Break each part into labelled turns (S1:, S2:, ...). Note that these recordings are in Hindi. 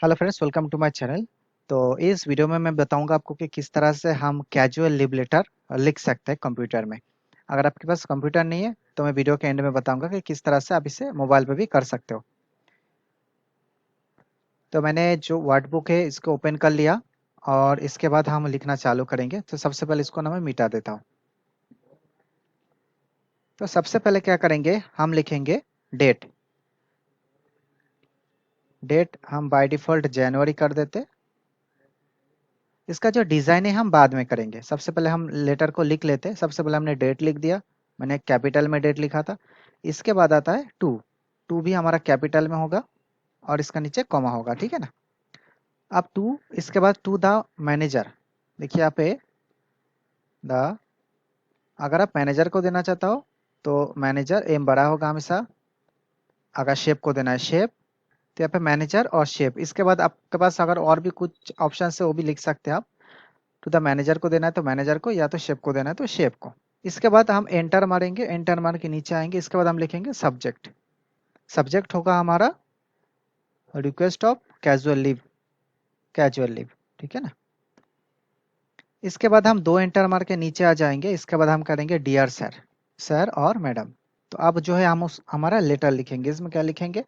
S1: Hello friends, welcome to my channel. तो इस वीडियो में मैं बताऊंगा आपको कि किस तरह से हम कैजुअल लीव लेटर लिख सकते हैं कंप्यूटर में। अगर आपके पास कंप्यूटर नहीं है तो मैं वीडियो के एंड में बताऊंगा कि किस तरह से आप इसे मोबाइल पे भी कर सकते हो। तो मैंने जो वर्ड बुक है इसको ओपन कर लिया और इसके बाद हम लिखना चालू करेंगे। तो सबसे पहले इसको ना मैं मिटा देता हूँ। तो सबसे पहले क्या करेंगे, हम लिखेंगे डेट। डेट हम बाय डिफॉल्ट जनवरी कर देते। इसका जो डिज़ाइन है हम बाद में करेंगे, सबसे पहले हम लेटर को लिख लेते हैं। सबसे पहले हमने डेट लिख दिया, मैंने कैपिटल में डेट लिखा था। इसके बाद आता है टू। टू भी हमारा कैपिटल में होगा और इसका नीचे कॉमा होगा, ठीक है ना। अब टू, इसके बाद टू द मैनेजर। देखिए यहाँ पे द, अगर आप मैनेजर को देना चाहता हो तो मैनेजर एम बड़ा होगा हमेशा। अगर शेप को देना है शेप, तो यहाँ पे मैनेजर और शेप। इसके बाद आपके पास अगर और भी कुछ ऑप्शन है वो भी लिख सकते हैं आप। टू द मैनेजर को देना है तो मैनेजर को, या तो शेप को देना है तो शेप को। इसके बाद हम एंटर मारेंगे, एंटर मार के नीचे आएंगे। इसके बाद हम लिखेंगे सब्जेक्ट। सब्जेक्ट होगा हमारा request of casual leave, casual leave, ठीक है ना। इसके बाद हम दो एंटर मार के नीचे आ जाएंगे। इसके बाद हम करेंगे डियर सर, सर और मैडम। तो अब जो है हम उस हमारा लेटर लिखेंगे। इसमें क्या लिखेंगे,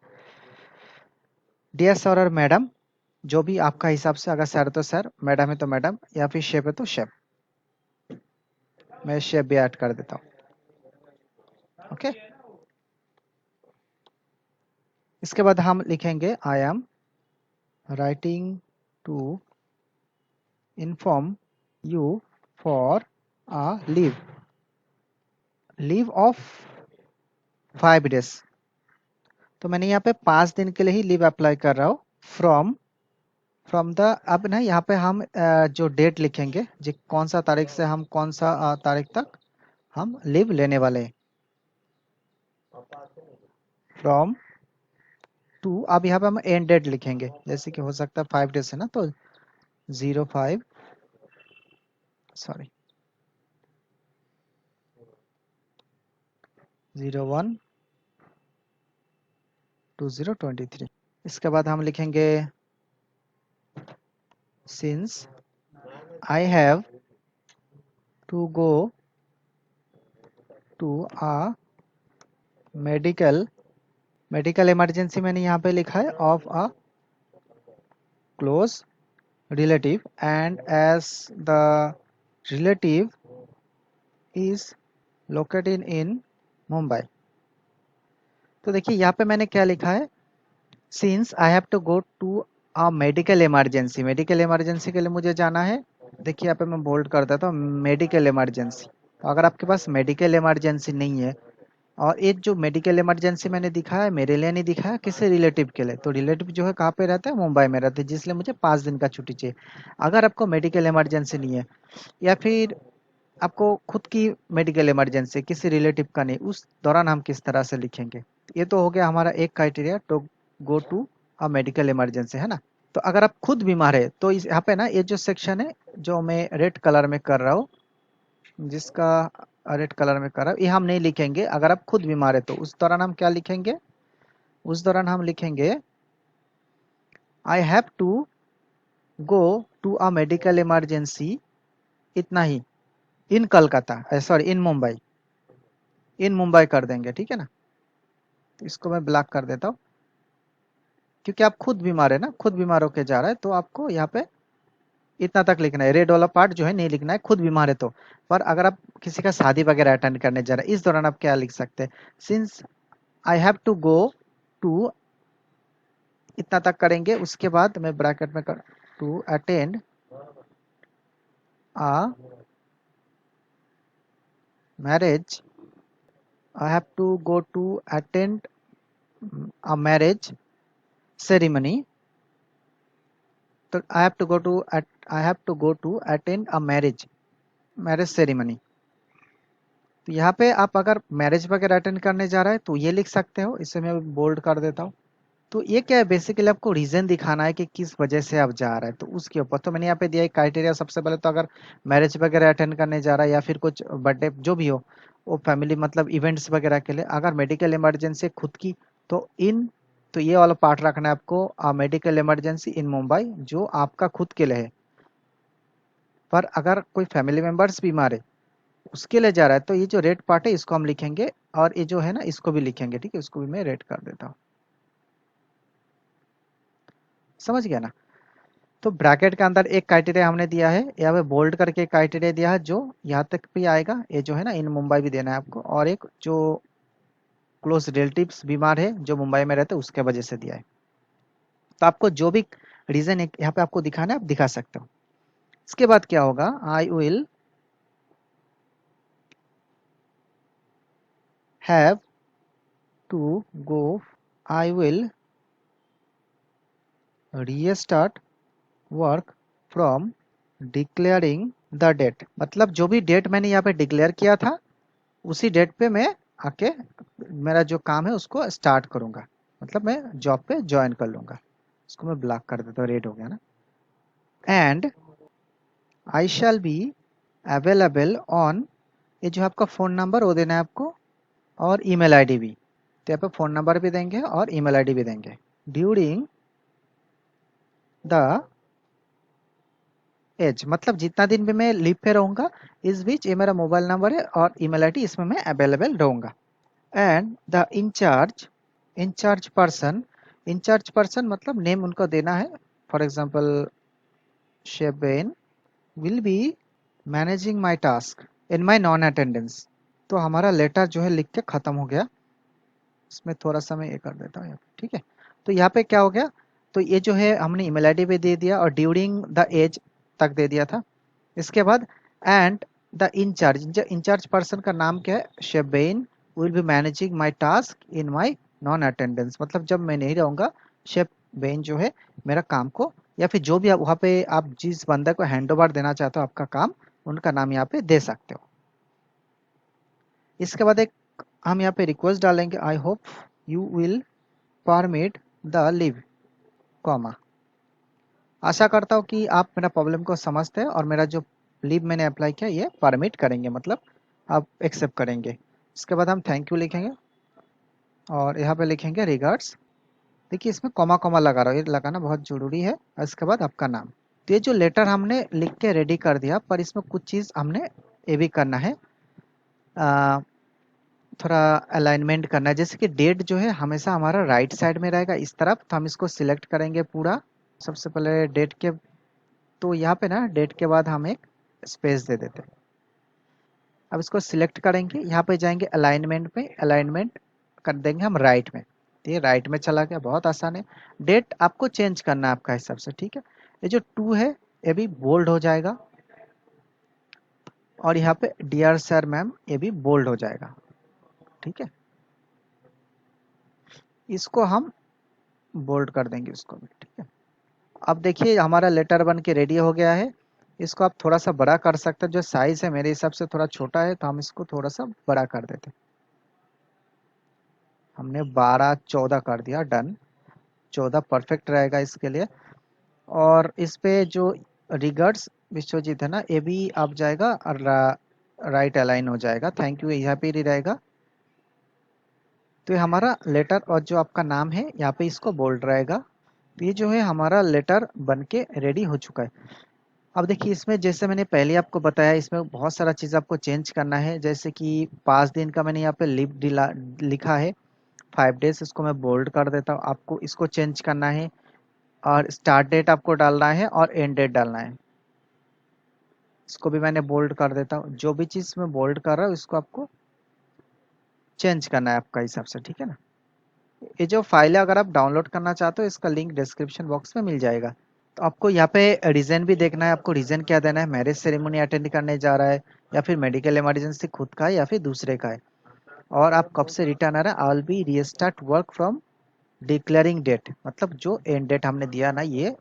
S1: डियर सर और मैडम, जो भी आपका हिसाब से। अगर सर तो सर, मैडम है तो मैडम, या फिर शेप है तो शेप। मैं शेप भी ऐड कर देता हूँ, ओके। इसके बाद हम लिखेंगे I am writing to inform you for a leave, leave of 5 days. तो मैंने यहाँ पे 5 दिन के लिए ही लीव अप्लाई कर रहा हूँ। फ्रॉम, फ्रॉम द, अब ना यहाँ पे हम जो डेट लिखेंगे, जो कौन सा तारीख से हम कौन सा तारीख तक हम लीव लेने वाले हैं। फ्रॉम टू, अब यहाँ पे हम एंड डेट लिखेंगे। जैसे कि हो सकता है 5 डेज है ना, तो 05, सॉरी 01/2023। इसके बाद हम लिखेंगे since I have to go to a medical, medical emergency मैंने यहाँ पे लिखा है, of a close relative, and as the relative is located in Mumbai. तो देखिए यहाँ पे मैंने क्या लिखा है, since I have to go to a medical emergency. Medical emergency के लिए मुझे जाना है। देखिए यहाँ पे मैं बोल्ड कर देता हूँ, मेडिकल इमरजेंसी। तो अगर आपके पास मेडिकल इमरजेंसी नहीं है, और एक जो मेडिकल इमरजेंसी मैंने दिखाया है मेरे लिए नहीं दिखाया, किसी रिलेटिव के लिए। तो रिलेटिव जो है कहाँ पे रहता है, मुंबई में रहता है, जिसलिए मुझे 5 दिन का छुट्टी चाहिए। अगर आपको मेडिकल इमरजेंसी नहीं है, या फिर आपको खुद की मेडिकल इमरजेंसी, किसी रिलेटिव का नहीं, उस दौरान हम किस तरह से लिखेंगे। ये तो हो गया हमारा एक criteria, to go to a medical emergency, है ना। तो अगर आप खुद बीमार है तो इस यहाँ पे ना ये जो सेक्शन है जो मैं रेड कलर में कर रहा हूँ, जिसका रेड कलर में कर रहा हूँ, ये हम नहीं लिखेंगे। अगर आप खुद बीमार है तो उस दौरान हम क्या लिखेंगे, उस दौरान हम लिखेंगे I have to go to a medical emergency, इतना ही, in Calcutta, sorry in Mumbai, in Mumbai कर देंगे, ठीक है ना। तो इसको मैं ब्लॉक कर देता हूँ, क्योंकि आप खुद बीमार है ना, खुद बीमार होके जा रहा है, तो आपको यहाँ पे इतना तक लिखना है। रेड वाला पार्ट जो है नहीं लिखना है, खुद बीमार है तो। पर अगर आप किसी का शादी वगैरह अटेंड करने जा रहे हैं, इस दौरान आप क्या लिख सकते हैं, since I have to go to, इतना तक करेंगे। उसके बाद मैं ब्रैकेट में कर, to attend a marriage, I have to go to attend a marriage ceremony। तो I have to go to attend a marriage ceremony। तो यहाँ पे आप अगर मैरिज वगैरह अटेंड करने जा रहा है तो ये लिख सकते हो। इसे मैं बोल्ड कर देता हूँ। तो ये क्या है, बेसिकली आपको रीजन दिखाना है कि किस वजह से आप जा रहे हैं, तो उसके ऊपर। तो मैंने यहाँ पे दिया एक क्राइटेरिया। सबसे पहले तो अगर मैरिज वगैरह अटेंड करने जा रहा है, या फिर कुछ बर्थडे जो भी हो, वो फैमिली मतलब इवेंट्स वगैरह के लिए। अगर मेडिकल इमरजेंसी खुद की, तो इन तो ये वाला पार्ट रखना है आपको, मेडिकल इमरजेंसी इन मुंबई, जो आपका खुद के लिए है। पर अगर कोई फैमिली मेंबर्स बीमार है उसके लिए जा रहा है, तो ये जो रेड पार्ट है इसको हम लिखेंगे, और ये जो है ना इसको भी लिखेंगे, ठीक है, इसको भी मैं रेड कर देता हूँ। समझ गया ना। तो ब्रैकेट के अंदर एक क्राइटेरिया हमने दिया है, यहाँ पे बोल्ड करके एक क्राइटेरिया दिया है जो यहाँ तक भी आएगा, ये जो है ना इन मुंबई भी देना है आपको, और एक जो क्लोज रिलेटिव्स बीमार है जो मुंबई में रहते हैं उसके वजह से दिया है। तो आपको जो भी रीजन यहाँ पे आपको दिखाना है आप दिखा सकते हो। इसके बाद क्या होगा, I will have to go, I will restart work from declaring the date, मतलब जो भी डेट मैंने यहाँ पे डिक्लेयर किया था उसी डेट पे मैं आके मेरा जो काम है उसको स्टार्ट करूंगा, मतलब मैं जॉब पे ज्वाइन कर लूंगा। इसको मैं ब्लॉक कर देता हूँ, रेड हो गया ना। And I shall be available on, ये जो आपका फ़ोन नंबर वो देना है आपको, और ईमेल आईडी भी। तो यहाँ पे फ़ोन नंबर भी देंगे और ईमेल आईडी भी देंगे। ड्यूरिंग द एज, मतलब जितना दिन भी मैं लीव पे रहूँगा इस बीच ये मेरा मोबाइल नंबर है और ईमेल आईडी, इसमें मैं अवेलेबल रहूँगा। एंड द इंचार्ज पर्सन मतलब नेम उनको देना है, for example Shebin will be managing my task in my non attendance. तो हमारा लेटर जो है लिख के ख़त्म हो गया। इसमें थोड़ा सा मैं ये कर देता हूँ, ठीक है। तो यहाँ पे क्या हो गया, तो ये जो है हमने ईमेल आईडी पे दे दिया और ड्यूरिंग द एज तक दे दिया था। इसके बाद एंड द इंचार्ज पर्सन का नाम क्या है, Shebin will be managing my task in my non attendance, मतलब जब मैं नहीं रहूँगा शेबेन जो है मेरा काम को, या फिर जो भी आप वहाँ पे आप जिस बंदे को हैंड ओवर देना चाहते हो आपका काम, उनका नाम यहाँ पे दे सकते हो। इसके बाद एक हम यहाँ पे रिक्वेस्ट डालेंगे, I hope you will permit the leave comma. आशा करता हूँ कि आप मेरा प्रॉब्लम को समझते हैं और मेरा जो लीव मैंने अप्लाई किया ये परमिट करेंगे, मतलब आप एक्सेप्ट करेंगे। इसके बाद हम थैंक यू लिखेंगे और यहाँ पे लिखेंगे रिगार्ड्स। देखिए इसमें कॉमा कॉमा लगा रहा हूँ, ये लगाना बहुत ज़रूरी है। और इसके बाद आपका नाम। तो ये जो लेटर हमने लिख के रेडी कर दिया, पर इसमें कुछ चीज़ हमने ये भी करना है, थोड़ा अलाइनमेंट करना है। जैसे कि डेट जो है हमेशा हमारा राइट साइड में रहेगा इस तरफ, तो हम इसको सिलेक्ट करेंगे पूरा। सबसे पहले डेट के, तो यहाँ पे ना डेट के बाद हम एक स्पेस दे देते हैं। अब इसको सिलेक्ट करेंगे, यहाँ पे जाएंगे अलाइनमेंट पे, अलाइनमेंट कर देंगे हम राइट में। तो ये राइट में चला गया, बहुत आसान है। डेट आपको चेंज करना है आपका हिसाब से, ठीक है। ये जो 2 है ये भी बोल्ड हो जाएगा, और यहाँ पे डियर सर मैम ये भी बोल्ड हो जाएगा, ठीक है। इसको हम बोल्ड कर देंगे इसको भी, ठीक है। अब देखिए हमारा लेटर बन के रेडी हो गया है। इसको आप थोड़ा सा बड़ा कर सकते हैं, जो साइज है मेरे हिसाब से थोड़ा छोटा है तो हम इसको थोड़ा सा बड़ा कर देते हैं। हमने 12-14 कर दिया, डन। 14 परफेक्ट रहेगा इसके लिए। और इस पे जो रिगार्ड्स विश्वजीत है ना, ये भी आप जाएगा और राइट अलाइन हो जाएगा, थैंक यू यहाँ पे ही रहेगा। तो ये हमारा लेटर और जो आपका नाम है यहाँ पे इसको बोल्ड रहेगा। तो ये जो है हमारा लेटर बन के रेडी हो चुका है। अब देखिए इसमें जैसे मैंने पहले आपको बताया, इसमें बहुत सारा चीज़ आपको चेंज करना है। जैसे कि 5 दिन का मैंने यहाँ पे लीव लिखा है, 5 डेज, इसको मैं बोल्ड कर देता हूँ। आपको इसको चेंज करना है और स्टार्ट डेट आपको डालना है और एंड डेट डालना है। इसको भी मैंने बोल्ड कर देता हूँ। जो भी चीज़ मैं बोल्ड कर रहा हूँ इसको आपको चेंज करना है आपका हिसाब से, ठीक है ना। ये जो फाइल है अगर आप डाउनलोड करना चाहते हो इसका लिंक डिस्क्रिप्शन बॉक्स में मिल जाएगा। तो आपको यहाँ पे रीज़न भी देखना है, आपको रीज़न क्या देना है, मैरिज सेरेमनी अटेंड करने जा रहा है या फिर मेडिकल इमरजेंसी खुद का है या फिर दूसरे का है, और आप कब से रिटर्न आ रहा है। I will be restart work from declaring date, मतलब जो एंड डेट हमने दिया ना ये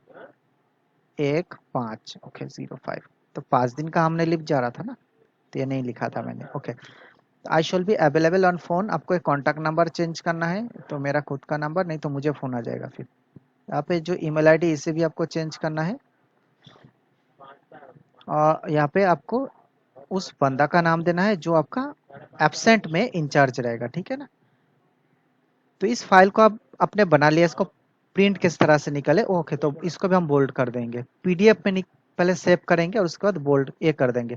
S1: 1/5, ओके 05, तो 5 दिन का हमने लिख जा रहा था ना, तो ये नहीं लिखा था मैंने, okay. I shall be available on phone, आपको एक कॉन्टैक्ट नंबर चेंज करना है, तो मेरा खुद का नंबर, नहीं तो मुझे फ़ोन आ जाएगा फिर। यहाँ पे जो ईमेल आईडी इसे भी आपको चेंज करना है, और यहाँ पे आपको उस बंदा का नाम देना है जो आपका एब्सेंट में इंचार्ज रहेगा, ठीक है ना। तो इस फाइल को आप अपने बना लिया, इसको प्रिंट किस तरह से निकले। ओके, तो इसको भी हम बोल्ड कर देंगे। पीडीएफ में पहले सेव करेंगे और उसके बाद बोल्ड ये कर देंगे,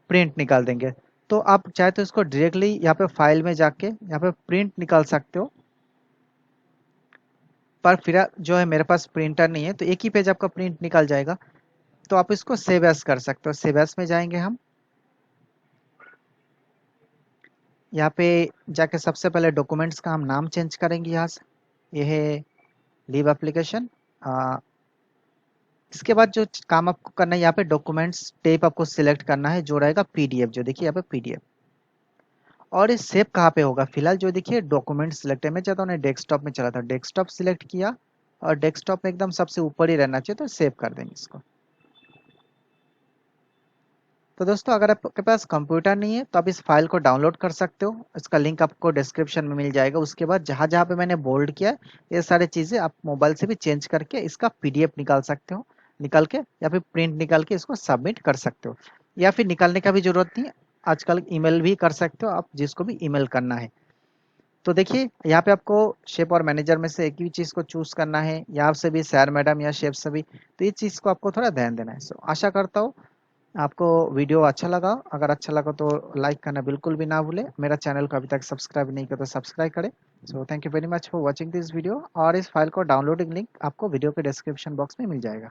S1: प्रिंट निकाल देंगे। तो आप चाहे तो इसको डायरेक्टली यहाँ पे फाइल में जाके यहाँ पे प्रिंट निकाल सकते हो, पर फिर जो है मेरे पास प्रिंटर नहीं है तो एक ही पेज आपका प्रिंट निकल जाएगा। तो आप इसको सेव एज कर सकते हो। सेव एज में जाएंगे हम, यहाँ पे जाके सबसे पहले डॉक्यूमेंट्स का हम नाम चेंज करेंगे यहाँ से, ये है लीव एप्लीकेशन। इसके बाद जो काम आपको करना है, यहाँ पे डॉक्यूमेंट्स टेप आपको सिलेक्ट करना है, जो रहेगा पीडीएफ, जो देखिए यहाँ पे पीडीएफ। और ये सेव कहाँ पे होगा, फिलहाल जो देखिए डॉक्यूमेंट सिलेक्ट है, मैं चाहता हूँ डेस्कटॉप में चला था, डेस्कटॉप सिलेक्ट किया और डेस्कटॉप में एकदम सबसे ऊपर ही रहना चाहिए, तो सेव कर देंगे इसको। तो दोस्तों अगर आपके पास कंप्यूटर नहीं है तो आप इस फाइल को डाउनलोड कर सकते हो, इसका लिंक आपको डिस्क्रिप्शन में मिल जाएगा। उसके बाद जहाँ जहाँ पे मैंने बोल्ड किया है, ये सारी चीज़ें आप मोबाइल से भी चेंज करके इसका पीडीएफ निकाल सकते हो, निकाल के या फिर प्रिंट निकाल के इसको सबमिट कर सकते हो, या फिर निकालने का भी जरूरत नहीं है, आजकल ईमेल भी कर सकते हो आप, जिसको भी ईमेल करना है। तो देखिए यहाँ पे आपको शेफ और मैनेजर में से एक ही चीज़ को चूज करना है, यहाँ से भी सर मैडम या शेफ से भी, तो ये चीज़ को आपको थोड़ा ध्यान देना है। सो आशा करता हूँ आपको वीडियो अच्छा लगा। अगर अच्छा लगा तो लाइक करना बिल्कुल भी ना भूले, मेरा चैनल को अभी तक सब्सक्राइब नहीं किया तो सब्सक्राइब करें। So thank you very much for watching this video, और इस फाइल को डाउनलोडिंग लिंक आपको वीडियो के डिस्क्रिप्शन बॉक्स में मिल जाएगा।